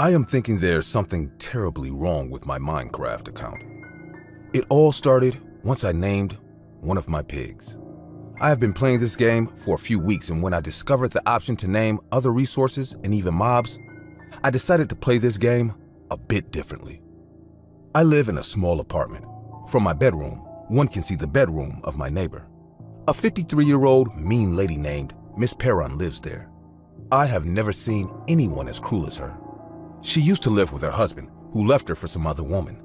I am thinking there's something terribly wrong with my Minecraft account. It all started once I named one of my pigs. I have been playing this game for a few weeks, and when I discovered the option to name other resources and even mobs, I decided to play this game a bit differently. I live in a small apartment. From my bedroom, one can see the bedroom of my neighbor. A 53-year-old mean lady named Miss Perron lives there. I have never seen anyone as cruel as her. She used to live with her husband, who left her for some other woman.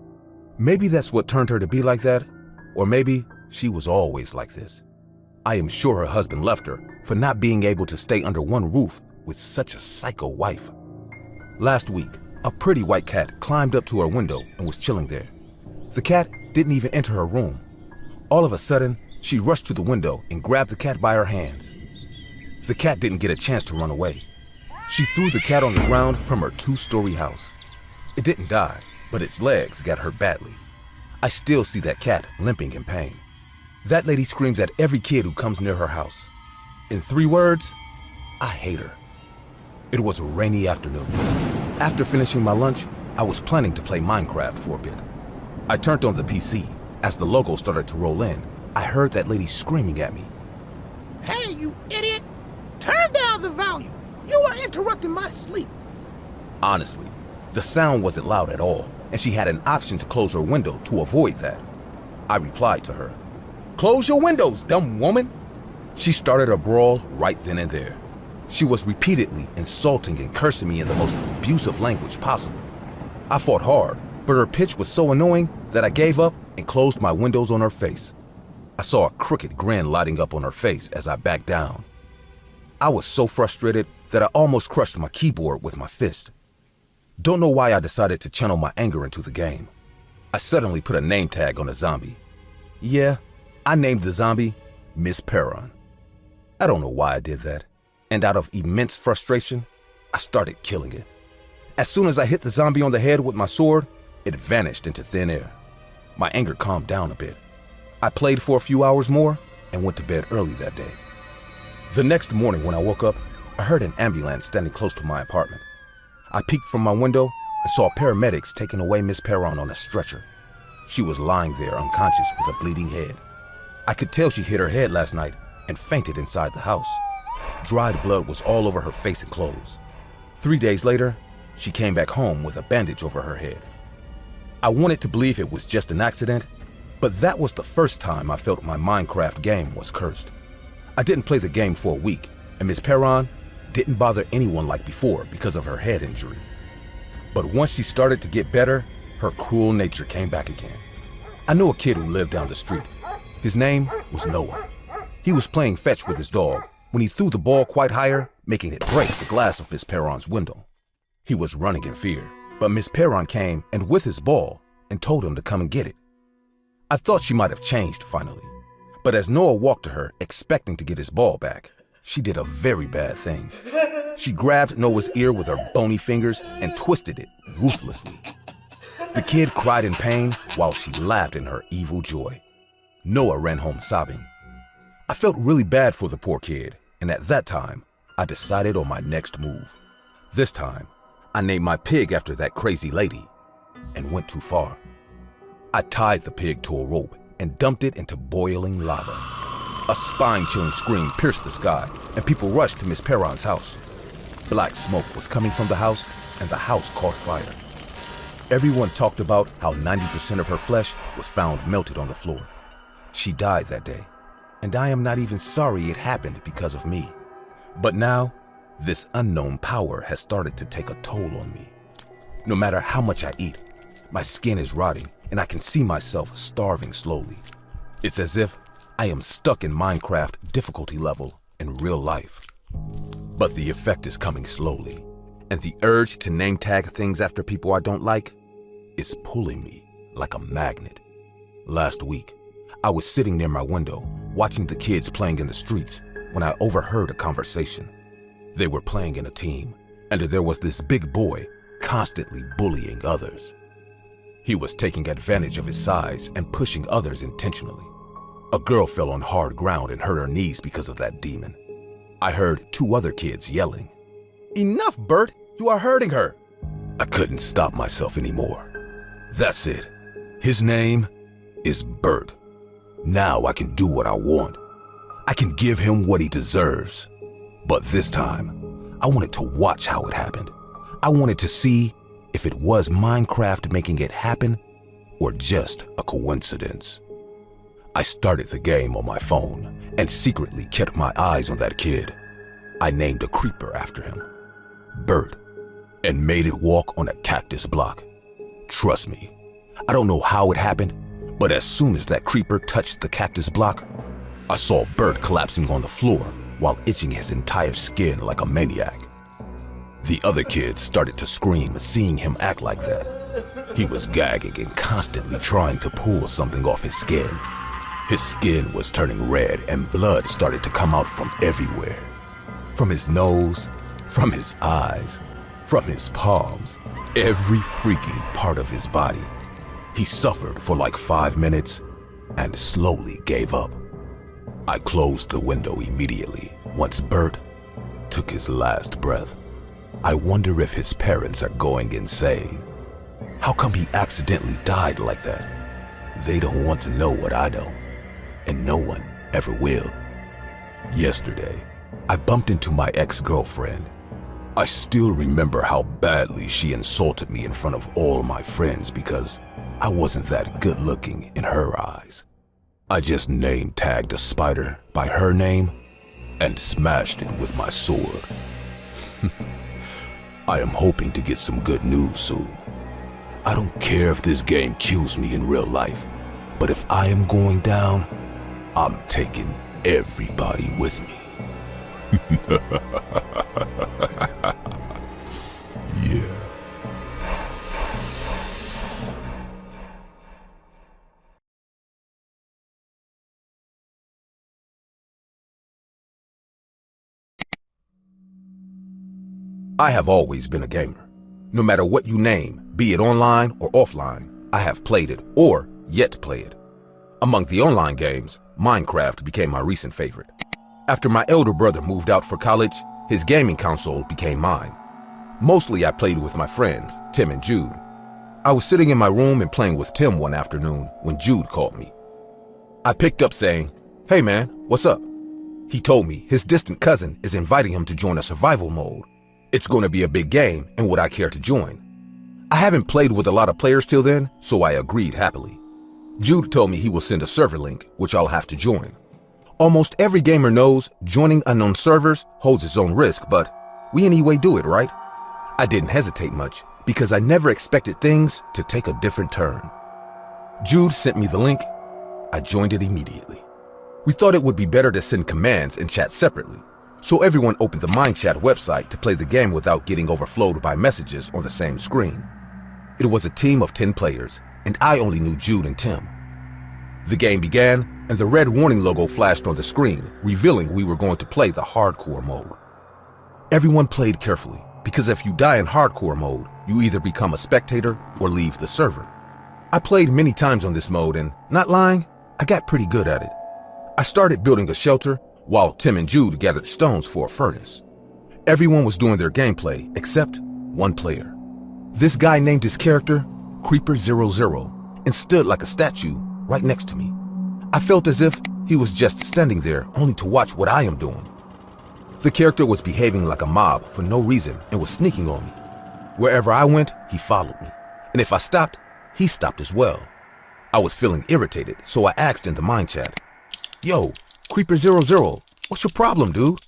Maybe that's what turned her to be like that, or maybe she was always like this. I am sure her husband left her for not being able to stay under one roof with such a psycho wife. Last week, a pretty white cat climbed up to her window and was chilling there. The cat didn't even enter her room. All of a sudden, she rushed to the window and grabbed the cat by her hands. The cat didn't get a chance to run away. She threw the cat on the ground from her 2-story house. It didn't die, but its legs got hurt badly. I still see that cat limping in pain. That lady screams at every kid who comes near her house. In 3 words, I hate her. It was a rainy afternoon. After finishing my lunch, I was planning to play Minecraft for a bit. I turned on the PC. As the logo started to roll in, I heard that lady screaming at me. Hey, you idiot! Turn down the volume! You are interrupting my sleep! Honestly, the sound wasn't loud at all, and she had an option to close her window to avoid that. I replied to her, "Close your windows, dumb woman!" She started a brawl right then and there. She was repeatedly insulting and cursing me in the most abusive language possible. I fought hard, but her pitch was so annoying that I gave up and closed my windows on her face. I saw a crooked grin lighting up on her face as I backed down. I was so frustrated that I almost crushed my keyboard with my fist. Don't know why I decided to channel my anger into the game. I suddenly put a name tag on a zombie. Yeah, I named the zombie Miss Perron. I don't know why I did that, and out of immense frustration, I started killing it. As soon as I hit the zombie on the head with my sword, it vanished into thin air. My anger calmed down a bit. I played for a few hours more and went to bed early that day. The next morning when I woke up, I heard an ambulance standing close to my apartment. I peeked from my window and saw paramedics taking away Miss Perron on a stretcher. She was lying there unconscious with a bleeding head. I could tell she hit her head last night and fainted inside the house. Dried blood was all over her face and clothes. 3 days later, she came back home with a bandage over her head. I wanted to believe it was just an accident, but that was the first time I felt my Minecraft game was cursed. I didn't play the game for a week, and Miss Perron didn't bother anyone like before because of her head injury. But once she started to get better, her cruel nature came back again. I knew a kid who lived down the street. His name was Noah. He was playing fetch with his dog when he threw the ball quite higher, making it break the glass of Miss Perron's window. He was running in fear, but Miss Perron came and with his ball and told him to come and get it. I thought she might have changed finally, but as Noah walked to her expecting to get his ball back, she did a very bad thing. She grabbed Noah's ear with her bony fingers and twisted it ruthlessly. The kid cried in pain while she laughed in her evil joy. Noah ran home sobbing. I felt really bad for the poor kid, and at that time, I decided on my next move. This time, I named my pig after that crazy lady and went too far. I tied the pig to a rope and dumped it into boiling lava. A spine-chilling scream pierced the sky, and people rushed to Miss Perron's house. Black smoke was coming from the house, and the house caught fire. Everyone talked about how 90% of her flesh was found melted on the floor. She died that day, and I am not even sorry it happened because of me. But now, this unknown power has started to take a toll on me. No matter how much I eat, my skin is rotting, and I can see myself starving slowly. It's as if I am stuck in Minecraft difficulty level in real life. But the effect is coming slowly, and the urge to name tag things after people I don't like is pulling me like a magnet. Last week, I was sitting near my window watching the kids playing in the streets when I overheard a conversation. They were playing in a team, and there was this big boy constantly bullying others. He was taking advantage of his size and pushing others intentionally. A girl fell on hard ground and hurt her knees because of that demon. I heard 2 other kids yelling, "Enough, Bert! You are hurting her!" I couldn't stop myself anymore. That's it. His name is Bert. Now I can do what I want. I can give him what he deserves. But this time, I wanted to watch how it happened. I wanted to see if it was Minecraft making it happen or just a coincidence. I started the game on my phone and secretly kept my eyes on that kid. I named a creeper after him, Bert, and made it walk on a cactus block. Trust me, I don't know how it happened, but as soon as that creeper touched the cactus block, I saw Bert collapsing on the floor while itching his entire skin like a maniac. The other kids started to scream seeing him act like that. He was gagging and constantly trying to pull something off his skin. His skin was turning red and blood started to come out from everywhere. From his nose, from his eyes, from his palms, every freaking part of his body. He suffered for like 5 minutes and slowly gave up. I closed the window immediately once Bert took his last breath. I wonder if his parents are going insane. How come he accidentally died like that? They don't want to know what I know, and no one ever will. Yesterday, I bumped into my ex-girlfriend. I still remember how badly she insulted me in front of all my friends because I wasn't that good looking in her eyes. I just name-tagged a spider by her name and smashed it with my sword. I am hoping to get some good news soon. I don't care if this game kills me in real life, but if I am going down, I'm taking everybody with me. Yeah. I have always been a gamer. No matter what you name, be it online or offline, I have played it or yet to play it. Among the online games, Minecraft became my recent favorite. After my elder brother moved out for college, his gaming console became mine. Mostly I played with my friends, Tim and Jude. I was sitting in my room and playing with Tim one afternoon when Jude called me. I picked up saying, "Hey man, what's up?" He told me his distant cousin is inviting him to join a survival mode. It's going to be a big game and would I care to join? I haven't played with a lot of players till then, so I agreed happily. Jude told me he will send a server link, which I'll have to join. Almost every gamer knows joining unknown servers holds its own risk, but we anyway do it, right? I didn't hesitate much because I never expected things to take a different turn. Jude sent me the link. I joined it immediately. We thought it would be better to send commands and chat separately, so everyone opened the MindChat website to play the game without getting overflowed by messages on the same screen. It was a team of 10 players, and I only knew Jude and Tim. The game began, and the red warning logo flashed on the screen, revealing we were going to play the hardcore mode. Everyone played carefully, because if you die in hardcore mode, you either become a spectator or leave the server. I played many times on this mode, and not lying, I got pretty good at it. I started building a shelter, while Tim and Jude gathered stones for a furnace. Everyone was doing their gameplay except one player. This guy named his character Creeper00 and stood like a statue right next to me. I felt as if he was just standing there only to watch what I am doing. The character was behaving like a mob for no reason and was sneaking on me. Wherever I went, he followed me. And if I stopped, he stopped as well. I was feeling irritated, so I asked in the mind chat, "Yo, Creeper00, what's your problem, dude?"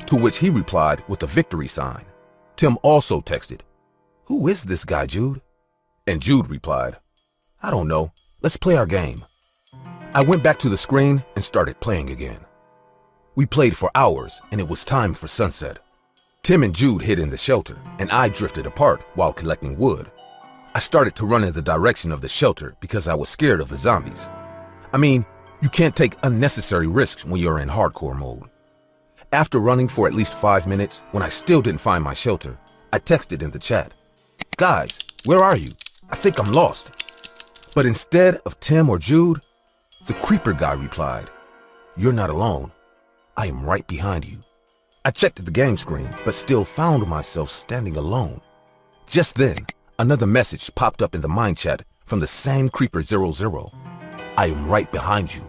To which he replied with a victory sign. Tim also texted, "Who is this guy, Jude?" And Jude replied, "I don't know. Let's play our game." I went back to the screen and started playing again. We played for hours and it was time for sunset. Tim and Jude hid in the shelter and I drifted apart while collecting wood. I started to run in the direction of the shelter because I was scared of the zombies. I mean, you can't take unnecessary risks when you're in hardcore mode. After running for at least 5 minutes, when I still didn't find my shelter, I texted in the chat, "Guys, where are you? I think I'm lost." But instead of Tim or Jude, the creeper guy replied, "You're not alone. I am right behind you." I checked the game screen, but still found myself standing alone. Just then, another message popped up in the mind chat from the same Creeper 00. I am right behind you.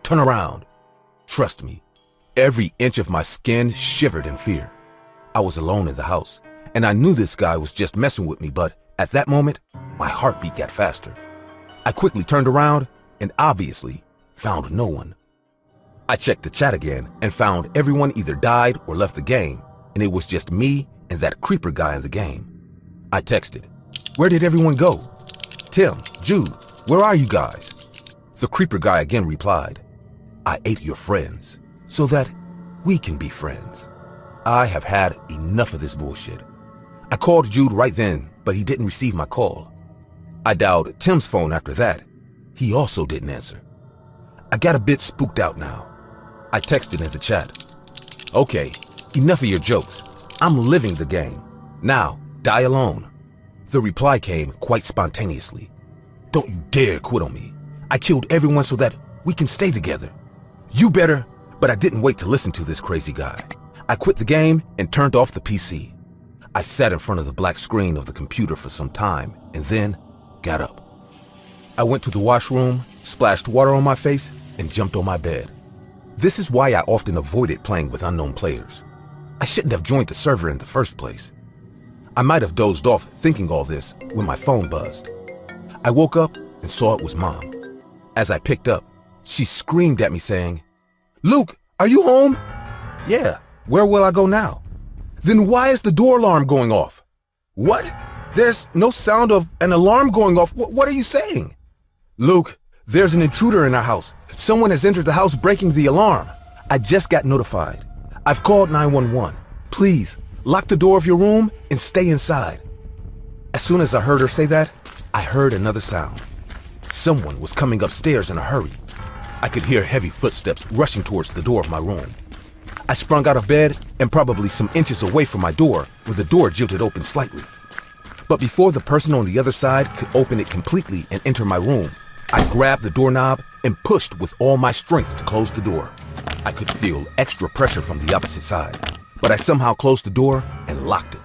Turn around. Trust me, every inch of my skin shivered in fear. I was alone in the house, and I knew this guy was just messing with me, but at that moment, my heartbeat got faster. I quickly turned around and obviously found no one. I checked the chat again and found everyone either died or left the game, and it was just me and that creeper guy in the game. I texted, "Where did everyone go? Tim, Jude, where are you guys?" The creeper guy again replied, "I ate your friends so that we can be friends." I have had enough of this bullshit. I called Jude right then, but he didn't receive my call. I dialed Tim's phone after that. He also didn't answer. I got a bit spooked out now. I texted in the chat, "Okay, enough of your jokes. I'm living the game. Now, die alone." The reply came quite spontaneously. "Don't you dare quit on me. I killed everyone so that we can stay together." You better, but I didn't wait to listen to this crazy guy. I quit the game and turned off the PC. I sat in front of the black screen of the computer for some time and then got up. I went to the washroom, splashed water on my face, and jumped on my bed. This is why I often avoided playing with unknown players. I shouldn't have joined the server in the first place. I might have dozed off thinking all this when my phone buzzed. I woke up and saw it was Mom. As I picked up, she screamed at me saying, "Luke, are you home?" "Yeah, where will I go now?" "Then why is the door alarm going off?" "What? There's no sound of an alarm going off. What are you saying?" "Luke, there's an intruder in our house. Someone has entered the house breaking the alarm. I just got notified. I've called 911. Please, lock the door of your room and stay inside." As soon as I heard her say that, I heard another sound. Someone was coming upstairs in a hurry. I could hear heavy footsteps rushing towards the door of my room. I sprung out of bed and probably some inches away from my door when the door jilted open slightly. But before the person on the other side could open it completely and enter my room, I grabbed the doorknob and pushed with all my strength to close the door. I could feel extra pressure from the opposite side, but I somehow closed the door and locked it.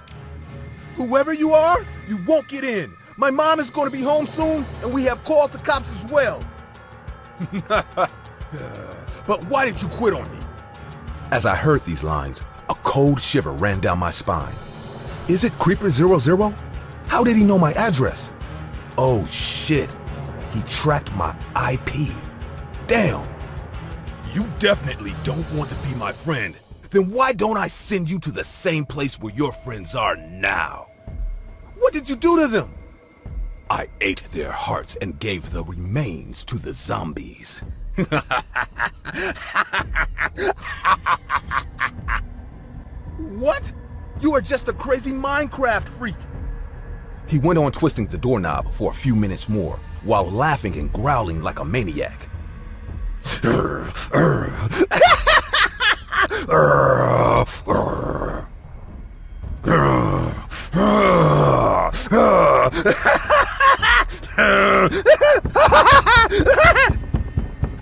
"Whoever you are, you won't get in. My mom is going to be home soon, and we have called the cops as well." "But why did you quit on me?" As I heard these lines, a cold shiver ran down my spine. Is it Creeper 00? How did he know my address? Oh shit, he tracked my IP. Damn. "You definitely don't want to be my friend. Then why don't I send you to the same place where your friends are now?" "What did you do to them?" "I ate their hearts and gave the remains to the zombies." "What? You are just a crazy Minecraft freak." He went on twisting the doorknob for a few minutes more while laughing and growling like a maniac.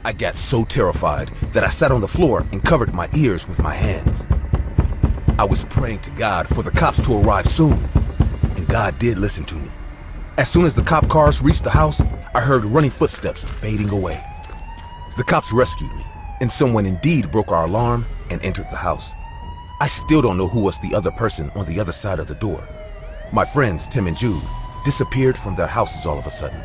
I got so terrified that I sat on the floor and covered my ears with my hands. I was praying to God for the cops to arrive soon, and God did listen to me. As soon as the cop cars reached the house, I heard running footsteps fading away. The cops rescued me, and someone indeed broke our alarm and entered the house. I still don't know who was the other person on the other side of the door. My friends, Tim and Jude, disappeared from their houses all of a sudden.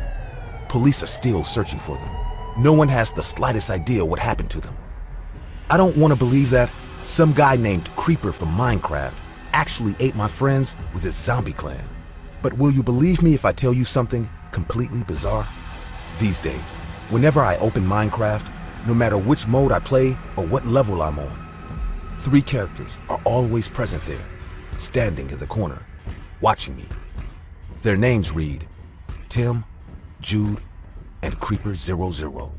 Police are still searching for them. No one has the slightest idea what happened to them. I don't want to believe that some guy named Creeper from Minecraft actually ate my friends with his zombie clan. But will you believe me if I tell you something completely bizarre? These days, whenever I open Minecraft, no matter which mode I play or what level I'm on, 3 characters are always present there, standing in the corner, watching me. Their names read Tim, Jude, and Creeper 00.